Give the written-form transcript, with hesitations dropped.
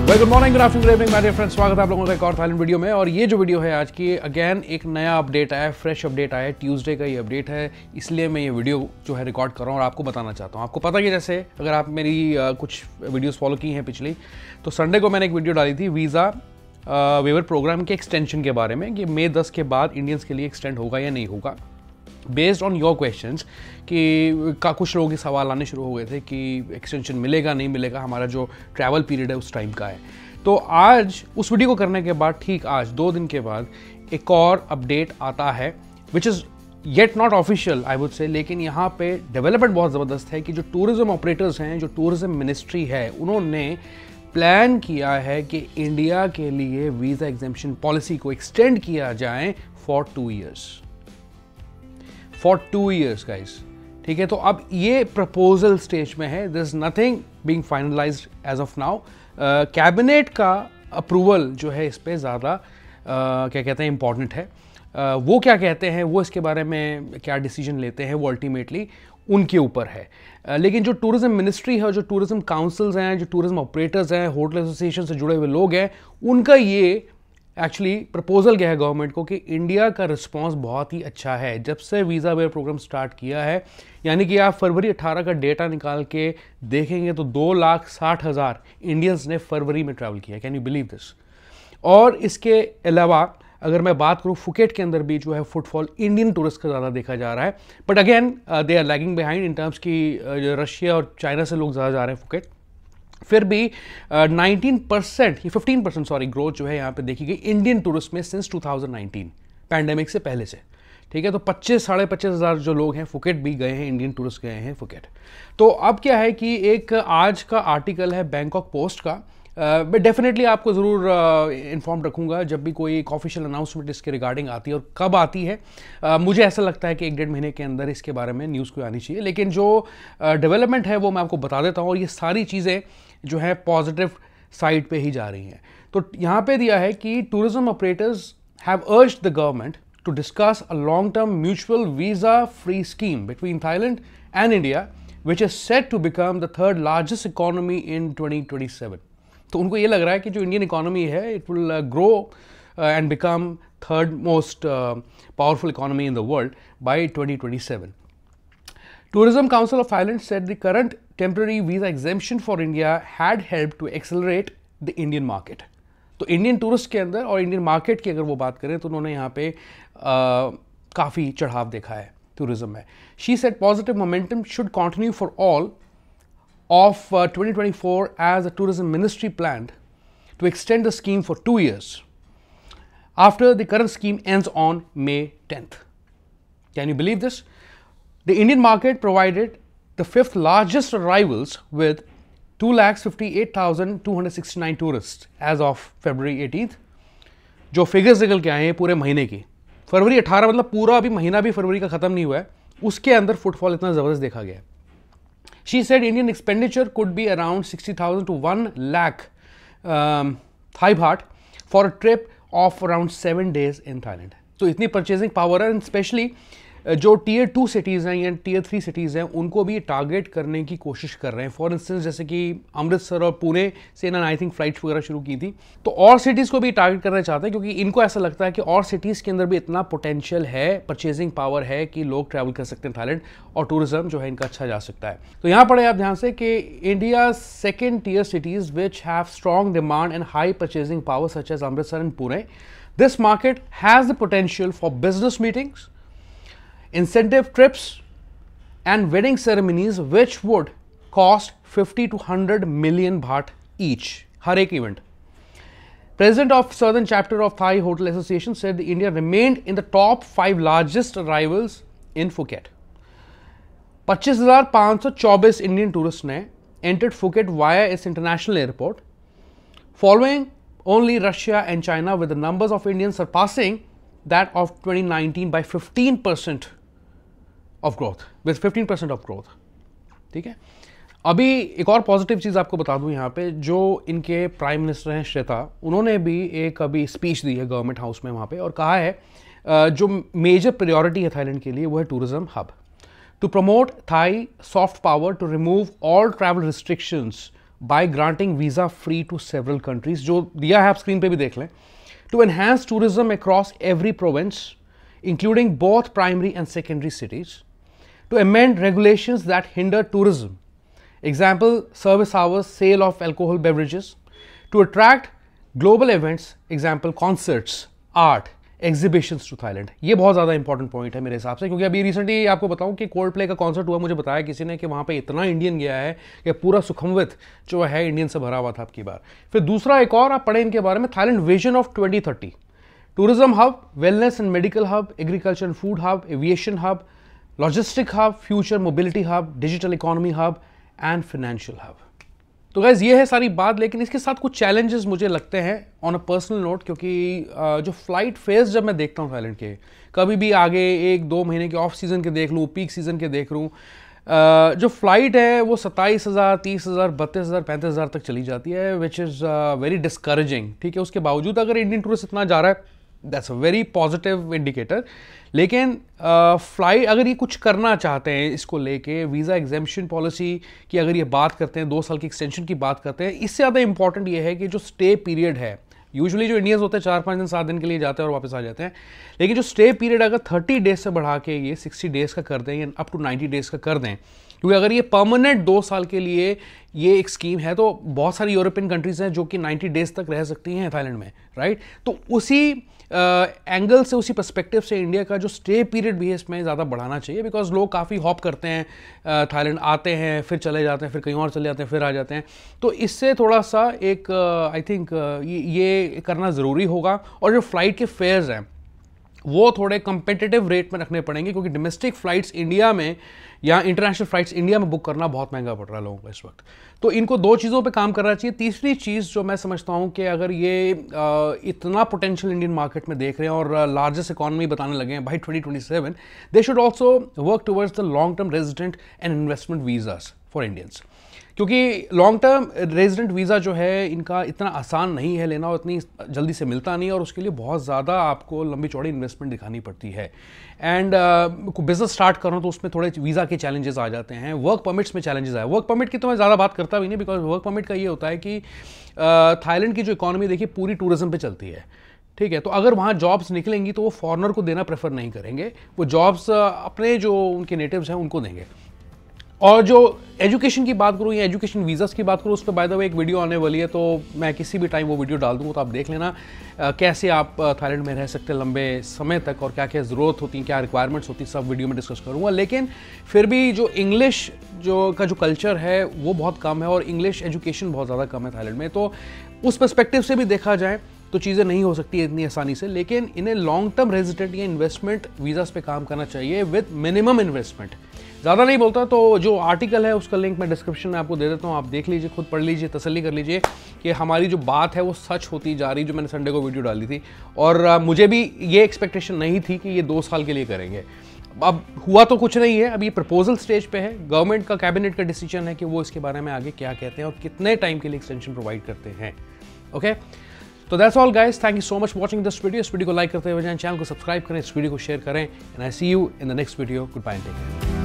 Good morning, good afternoon, good evening my dear friends. स्वागत है आप लोगों का एक और थाईलैंड वीडियो में। और ये जो वीडियो है आज की, अगेन एक नया अपडेट आया, फ्रेश अपडेट आया, ट्यूसडे का ये अपडेट है, इसलिए मैं ये वीडियो जो है रिकॉर्ड कर रहा हूँ और आपको बताना चाहता हूँ। आपको पता कि जैसे अगर आप मेरी कुछ वीडियोस फॉलो की हैं पिछली, तो संडे को मैंने एक वीडियो डाली थी वीज़ा वेवर प्रोग्राम के एक्सटेंशन के बारे में कि मई 10 के बाद इंडियंस के लिए एक्सटेंड होगा या नहीं होगा। बेस्ड ऑन योर क्वेश्चंस कि कुछ लोगों के सवाल आने शुरू हो गए थे कि एक्सटेंशन मिलेगा नहीं मिलेगा, हमारा जो ट्रैवल पीरियड है उस टाइम का है। तो आज उस वीडियो को करने के बाद, ठीक आज 2 दिन के बाद एक और अपडेट आता है, which is yet not official I would say, लेकिन यहाँ पे डेवलपमेंट बहुत ज़बरदस्त है कि जो टूरिज्म ऑपरेटर्स हैं, जो टूरिज्म मिनिस्ट्री है, उन्होंने प्लान किया है कि इंडिया के लिए वीज़ा एग्जेम्पशन पॉलिसी को एक्सटेंड किया जाए for 2 years. For 2 years guys, ठीक है। तो अब ये प्रपोजल स्टेज में है, this nothing being finalised as of now. Cabinet का अप्रूवल जो है इस पे ज़्यादा क्या कहते हैं इम्पॉर्टेंट है। वो क्या कहते हैं, वो इसके बारे में क्या डिसीजन लेते हैं, वो अल्टीमेटली उनके ऊपर है। लेकिन जो टूरिज्म मिनिस्ट्री है, जो टूरिज्म काउंसिल्स हैं, जो टूरिज्म ऑपरेटर्स हैं, होटल एसोसिएशन से जुड़े हुए लोग हैं, उनका ये एक्चुअली प्रपोजल गया है गवर्नमेंट को कि इंडिया का रिस्पांस बहुत ही अच्छा है जब से वीज़ा वेयर प्रोग्राम स्टार्ट किया है। यानी कि आप फरवरी 18 का डेटा निकाल के देखेंगे तो 2,60,000 इंडियंस ने फरवरी में ट्रैवल किया। Can you believe this? और इसके अलावा अगर मैं बात करूँ, फुकेट के अंदर भी जो है फुटफॉल इंडियन टूरिस्ट का ज़्यादा देखा जा रहा है। But again they are lagging behind in terms की रशिया और चाइना से लोग ज़्यादा जा रहे हैं फुकेट। फिर भी 19% ये 15% सॉरी ग्रोथ जो है यहाँ पे देखी गई इंडियन टूरिस्ट में सिंस 2019 पैंडेमिक से पहले से, ठीक है। तो 25,000-25,500 जो लोग हैं फुकेट भी गए हैं, इंडियन टूरिस्ट गए हैं फुकेट। तो अब क्या है कि एक आज का आर्टिकल है बैंकॉक पोस्ट का, मैं डेफिनेटली आपको ज़रूर इन्फॉर्म रखूंगा जब भी कोई एक ऑफिशियल अनाउंसमेंट इसके रिगार्डिंग आती है और कब आती है। मुझे ऐसा लगता है कि 1-1.5 महीने के अंदर इसके बारे में न्यूज़ को आनी चाहिए। लेकिन जो डेवलपमेंट है वो मैं आपको बता देता हूँ, और ये सारी चीज़ें जो है पॉजिटिव साइड पे ही जा रही हैं। तो यहाँ पे दिया है कि tourism operators have urged the government to discuss a long term mutual visa free scheme between Thailand and India which is set to become the 3rd largest economy in 2027। तो उनको ये लग रहा है कि जो इंडियन इकोनॉमी है it will grow and become 3rd most powerful economy in the world by 2027. Tourism Council of Thailand said the current temporary visa exemption for India had helped to accelerate the Indian market. तो Indian tourist के अंदर और Indian market की अगर वो बात करें तो उन्होंने यहाँ पे काफ़ी चढ़ाव देखा है टूरिज्म में। She said positive momentum should continue for all of 2024 as the tourism ministry planned to extend the scheme for 2 years after the current scheme ends on May 10th. Can you believe this? The Indian market provided the 5th largest arrivals with 2,58,269 tourists as of February 18th. जो figures निकल के आए हैं पूरे महीने की, फरवरी 18 मतलब पूरा अभी महीना भी फरवरी का ख़त्म नहीं हुआ है, उसके अंदर फुटफॉल इतना ज़बरदस्त देखा गया है। She said Indian expenditure could be around 60,000 to 1 lakh Thai baht for a trip of around 7 days in Thailand. तो इतनी परचेजिंग पावर है, स्पेशली जो टीयर 2 सिटीज़ हैं या टीयर 3 सिटीज़ हैं उनको भी टारगेट करने की कोशिश कर रहे हैं। फॉर इंस्टेंस जैसे कि अमृतसर और पुणे से इन्होंने आई थिंक फ्लाइट्स वगैरह शुरू की थी, तो और सिटीज़ को भी टारगेट करना चाहते हैं क्योंकि इनको ऐसा लगता है कि और सिटीज़ के अंदर भी इतना पोटेंशियल है, परचेजिंग पावर है कि लोग ट्रैवल कर सकते हैं थाईलैंड और टूरिज्म जो है इनका अच्छा जा सकता है। तो यहाँ पढ़े आप ध्यान से कि India 2nd tier cities which have strong demand and high purchasing power such as Amritsar and Pune, this market has the potential for business meetings, incentive trips and wedding ceremonies which would cost 50 to 100 million baht each, har ek event. President of Southern Chapter of Thai Hotel Association said that India remained in the top 5 largest arrivals in Phuket. 25,524 Indian tourists ने entered Phuket via its international airport, following only Russia and China, with the numbers of Indians surpassing that of 2019 by 15% of growth, with 15% of growth. ठीक है। अभी एक और positive चीज़ आपको बता दूं यहाँ पे, जो इनके प्राइम मिनिस्टर हैं श्वेता, उन्होंने भी एक अभी स्पीच दी है गवर्नमेंट हाउस में वहाँ पे और कहा है जो मेजर प्रायोरिटी है थाईलैंड के लिए वो है tourism hub, to promote Thai soft power, to remove all travel restrictions by granting visa free to several countries, जो दिया है आप स्क्रीन पे भी देख लें, to enhance tourism across every province, including both primary and secondary cities, to amend regulations that hinder tourism, example, service hours, sale of alcohol beverages, to attract global events, example, concerts, art, exhibitions to Thailand. ये बहुत ज़्यादा important point है मेरे हिसाब से, क्योंकि अभी recently आपको बताऊं कि कोल्ड प्ले का कॉन्सर्ट हुआ, मुझे बताया किसी ने कि वहाँ पे इतना इंडियन गया है कि पूरा सुखमवित जो है इंडियन से भरा हुआ था अब की बार। फिर दूसरा एक और आप पढ़ें इनके बारे में, Thailand vision of 2030, tourism hub, wellness and medical hub, agriculture and food hub, aviation hub, logistic hub, future mobility hub, digital economy hub and financial hub. तो गाइज ये है सारी बात, लेकिन इसके साथ कुछ चैलेंजेस मुझे लगते हैं ऑन अ पर्सनल नोट, क्योंकि जो फ्लाइट फेयर्स जब मैं देखता हूँ थाईलैंड के, कभी भी आगे 1-2 महीने के ऑफ सीज़न के देख लूँ, पीक सीज़न के देख लूँ, जो फ्लाइट है वो 27,000, 30,000, 32,000, 35,000 तक चली जाती है, विच इज़ वेरी डिस्करेजिंग। ठीक है, उसके बावजूद अगर इंडियन टूरिस्ट इतना जा रहा है, that's a very positive indicator. लेकिन फ्लाई अगर ये कुछ करना चाहते हैं इसको लेके, वीज़ा एग्जेम्पशन पॉलिसी की अगर ये बात करते हैं, 2 साल की एक्सटेंशन की बात करते हैं, इससे ज़्यादा इंपॉर्टेंट ये है कि जो स्टे पीरियड है, यूजुअली जो इंडियंस होते हैं 4-5 दिन 7 दिन के लिए जाते हैं और वापस आ जाते हैं, लेकिन जो स्टे पीरियड अगर 30 डेज से बढ़ा के ये 60 डेज़ का कर दें या अप टू 90 डेज़ का कर दें, क्योंकि अगर ये परमानेंट 2 साल के लिए ये एक स्कीम है, तो बहुत सारी यूरोपियन कंट्रीज़ हैं जो कि 90 डेज़ तक रह सकती हैं थाईलैंड में, राइट। तो उसी एंगल से, उसी पर्सपेक्टिव से इंडिया का जो स्टे पीरियड भी है इसमें ज़्यादा बढ़ाना चाहिए, बिकॉज लोग काफ़ी हॉप करते हैं, थाईलैंड आते हैं, फिर चले जाते हैं, फिर कहीं और चले जाते हैं, फिर आ जाते हैं। तो इससे थोड़ा सा एक आई थिंक ये करना ज़रूरी होगा। और जो फ्लाइट के फेयर्स हैं वो थोड़े कंपेटिटिव रेट में रखने पड़ेंगे, क्योंकि डोमेस्टिक फ़्लाइट्स इंडिया में या इंटरनेशनल फ़्लाइट्स इंडिया में बुक करना बहुत महंगा पड़ रहा है लोगों को इस वक्त। तो इनको 2 चीज़ों पे काम करना चाहिए। तीसरी चीज़ जो मैं समझता हूँ कि अगर ये इतना पोटेंशियल इंडियन मार्केट में देख रहे हैं और लार्जेस्ट इकॉनमी बताने लगे हैं by 2027, they should also work towards the long term resident and investment visas for Indians, क्योंकि लॉन्ग टर्म रेजिडेंट वीज़ा जो है इनका इतना आसान नहीं है लेना, और इतनी जल्दी से मिलता नहीं है, और उसके लिए बहुत ज़्यादा आपको लंबी चौड़ी इन्वेस्टमेंट दिखानी पड़ती है। एंड बिजनेस स्टार्ट करो तो उसमें थोड़े वीज़ा के चैलेंजेस आ जाते हैं, वर्क परमिट्स में चैलेंजेस आए। वर्क परमिट की तो मैं ज़्यादा बात करता भी नहीं, बिकॉज वर्क परमिट का ये होता है कि थाईलैंड की जो इकॉनमी देखिए पूरी टूरिज्म पे चलती है, ठीक है। तो अगर वहाँ जॉब्स निकलेंगी तो वो फॉरनर को देना प्रेफर नहीं करेंगे, वो जॉब्स अपने जो उनके नेटिव्स हैं उनको देंगे। और जो एजुकेशन की बात करूँ या एजुकेशन वीज़ास की बात करूँ, उस पर बाय द वे एक वीडियो आने वाली है, तो मैं किसी भी टाइम वो वीडियो डाल दूँगा, तो आप देख लेना कैसे आप थाईलैंड में रह सकते हैं लंबे समय तक और क्या क्या ज़रूरत होती है, क्या रिक्वायरमेंट्स होती है, सब वीडियो में डिस्कस करूँगा। लेकिन फिर भी जो इंग्लिश जो कल्चर है वो बहुत कम है और इंग्लिश एजुकेशन बहुत ज़्यादा कम है थाईलैंड में, तो उस पर्सपेक्टिव से भी देखा जाए तो चीज़ें नहीं हो सकती इतनी आसानी से। लेकिन इन्हें लॉन्ग टर्म रेजिडेंट या इन्वेस्टमेंट वीज़ास पे काम करना चाहिए विद मिनिमम इन्वेस्टमेंट। ज़्यादा नहीं बोलता, तो जो आर्टिकल है उसका लिंक मैं डिस्क्रिप्शन में आपको दे देता हूँ, आप देख लीजिए, खुद पढ़ लीजिए, तसल्ली कर लीजिए कि हमारी जो बात है वो सच होती जा रही, जो मैंने संडे को वीडियो डाली थी। और मुझे भी ये एक्सपेक्टेशन नहीं थी कि ये 2 साल के लिए करेंगे। अब हुआ तो कुछ नहीं है, अब ये प्रपोजल स्टेज पे है, गवर्नमेंट का कैबिनेट का डिसीजन है कि वो इसके बारे में आगे क्या कहते हैं और कितने टाइम के लिए एक्सटेंशन प्रोवाइड करते हैं। ओके, तो that's all guys, thank you so much watching this video. इस वीडियो को लाइक करते हुए चैनल को सब्सक्राइब करें, इस वीडियो को शेयर करें, and I see you in the next video. Good bye and take care.